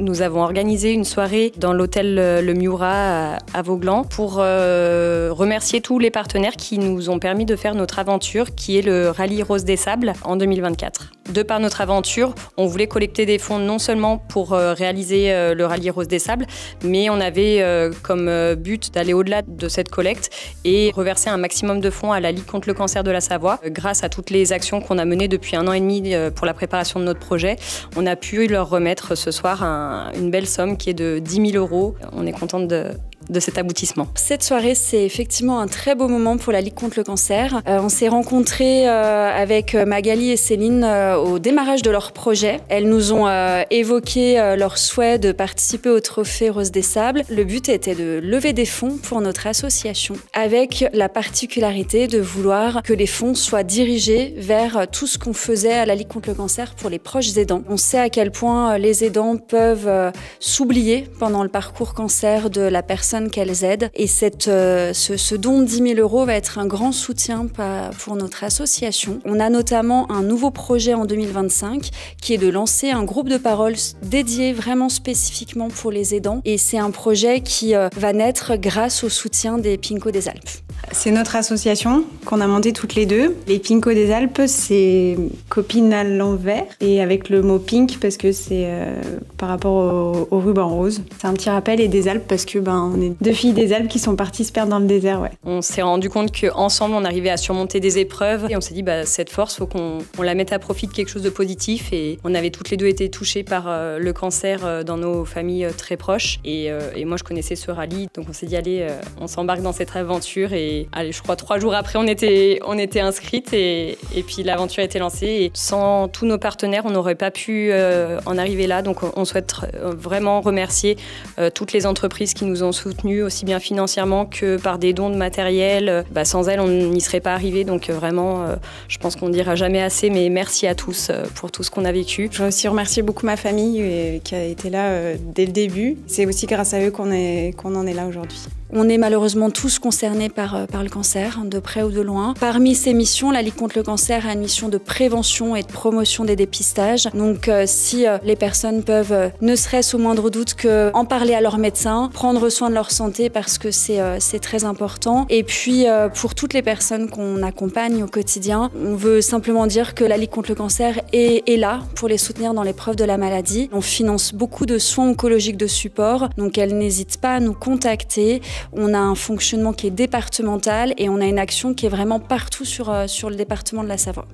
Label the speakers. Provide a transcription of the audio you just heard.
Speaker 1: nous avons organisé une soirée dans l'hôtel Le Miura à Vauglan pour remercier tous les partenaires qui nous ont permis de faire notre aventure qui est le Rallye Rose des Sables en 2024. De par notre aventure, on voulait collecter des fonds non seulement pour réaliser le Rallye Rose des Sables, mais on avait comme but d'aller au-delà de cette collecte et reverser un maximum de fonds à la Ligue contre le cancer de la Savoie. Grâce à toutes les actions qu'on a menées depuis 1 an et demi pour la préparation de notre projet, on a pu leur remettre ce soir une belle somme qui est de 10 000 €. On est contente de cet aboutissement.
Speaker 2: Cette soirée, c'est effectivement un très beau moment pour la Ligue contre le cancer. On s'est rencontrés avec Magali et Céline au démarrage de leur projet. Elles nous ont évoqué leur souhait de participer au Trophée Rose des Sables. Le but était de lever des fonds pour notre association, avec la particularité de vouloir que les fonds soient dirigés vers tout ce qu'on faisait à la Ligue contre le cancer pour les proches aidants. On sait à quel point les aidants peuvent s'oublier pendant le parcours cancer de la personne qu'elles aident. Et ce don de 10 000 € va être un grand soutien pour notre association. On a notamment un nouveau projet en 2025 qui est de lancer un groupe de parole dédié vraiment spécifiquement pour les aidants. Et c'est un projet qui va naître grâce au soutien des Pinko des Alpes.
Speaker 3: C'est notre association qu'on a montée toutes les deux. Les Pinko des Alpes, c'est copines à l'envers et avec le mot pink parce que c'est par rapport au ruban rose. C'est un petit rappel et des Alpes parce que on est 2 filles des Alpes qui sont parties se perdre dans le désert. Ouais.
Speaker 1: On s'est rendu compte qu'ensemble, on arrivait à surmonter des épreuves et on s'est dit cette force, faut qu'on la mette à profit de quelque chose de positif. Et on avait toutes les deux été touchées par le cancer dans nos familles très proches. Et moi, je connaissais ce rallye, donc on s'est dit allez, on s'embarque dans cette aventure. Et allez, je crois 3 jours après, on était inscrites et puis l'aventure était lancée. Et sans tous nos partenaires, on n'aurait pas pu en arriver là. Donc on souhaite vraiment remercier toutes les entreprises qui nous ont soutenus, aussi bien financièrement que par des dons de matériel. Sans elles, on n'y serait pas arrivé. Donc vraiment, je pense qu'on ne dira jamais assez, mais merci à tous pour tout ce qu'on a vécu.
Speaker 3: Je veux aussi remercier beaucoup ma famille qui a été là dès le début. C'est aussi grâce à eux qu'on en est là aujourd'hui.
Speaker 2: On est malheureusement tous concernés par le cancer, de près ou de loin. Parmi ces missions, la Ligue contre le cancer a une mission de prévention et de promotion des dépistages. Donc si les personnes peuvent, ne serait-ce au moindre doute, en parler à leur médecin, prendre soin de leur santé parce que c'est très important. Et puis pour toutes les personnes qu'on accompagne au quotidien, on veut simplement dire que la Ligue contre le cancer est là pour les soutenir dans l'épreuve de la maladie. On finance beaucoup de soins oncologiques de support, donc elles n'hésitent pas à nous contacter. On a un fonctionnement qui est départemental et on a une action qui est vraiment partout sur le département de la Savoie.